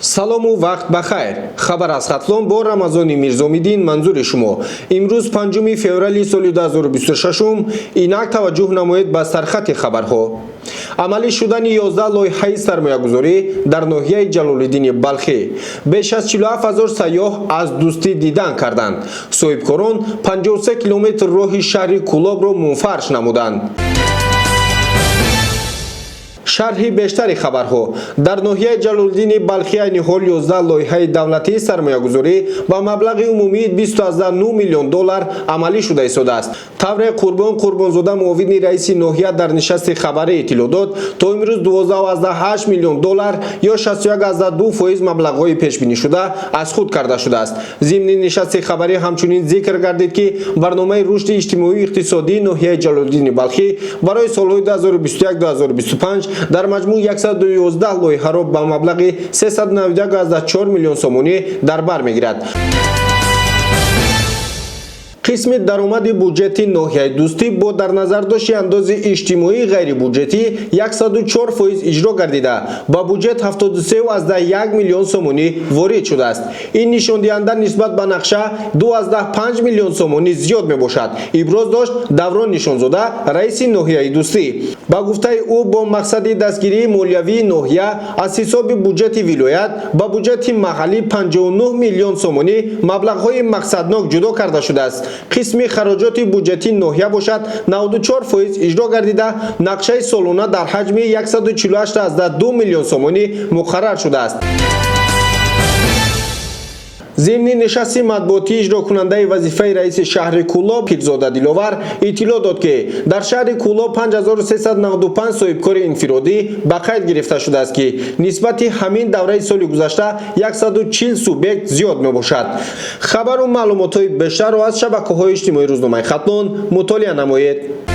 салому вақт бахайр. хабар аз хатлон бо рамазони мирзомиддин манзури шумо. имрӯз 5 феврали соли 2026 инак таваҷҷӯҳ намоед ба сархати хабарҳо. амалӣ шудани 11 лоиҳаи сармоягузорӣ дар ноҳияи ҷалолиддини балхӣ. беш аз 47 000 сайёҳ аз дӯстӣ дидан карданд. соҳибкорон 53 километр роҳи шаҳри Кӯлобро мунфарш намуданд. шарҳи бештари хабарҳо. дар ноҳияи ҷалолиддини балхӣ айни ҳол 11 лоиҳаи давлатии сармоягузорӣ ба маблағи умумии $2.9 миллион амалӣ шуда истодааст. тавре қурбонзода муовини раиси ноҳия дар нишасти хабарӣ иттилоъ дод, то имрӯз $12.8 миллион ё 61.2% маблағҳои пешбинишуда аз худ карда шудааст. зимни нишасти хабарӣ ҳамчунин зикр гардид, ки барномаи рушди иҷтимоию иқтисодии ноҳияи ҷалолиддини балхӣ барои солҳои 2021-2025 дар маҷмӯъ 111 лоиҳаро ба маблағи $391.4 миллион сомонӣ дар бар мегирад. қисми даромади буҷети ноҳияи дӯстӣ бо дар назардошти андози иҷтимоии ғайрибуҷетӣ 104% иҷро гардида ба буҷет 73.1 миллион сомонӣ ворид шудааст. ин нишондиҳанда нисбат ба нақша 2.5 миллион сомонӣ зиёд мебошад, иброз дошт Даврон Нишонзода, раиси ноҳияи дӯстӣ. ба гуфтаи ӯ, бо мақсади дастгирии молиявии ноҳия аз ҳисоби буҷети вилоят ба буҷети маҳаллӣ 59 миллион сомонӣ маблағҳои мақсаднок ҷудо карда шудааст. қисми хароҷоти буҷетии ноҳия бошад 94% иҷро гардида, нақшаи солона дар ҳаҷми 148.2 миллион сомонӣ муқаррар шудааст. зимни нишасти матбуотӣ иҷрокунандаи вазифаи раиси шаҳри Кӯлоб Пирзода Диловар иттилоъ дод, ки дар шаҳри Кӯлоб 5395 соҳибкори инфиродӣ ба қайд гирифта шудааст, ки нисбати ҳамин давраи соли гузашта 140 субъект зиёд мебошад. хабару маълумотҳои бештарро аз шабакаҳои иҷтимоии рӯзномаи Хатлон мутолиа намоед.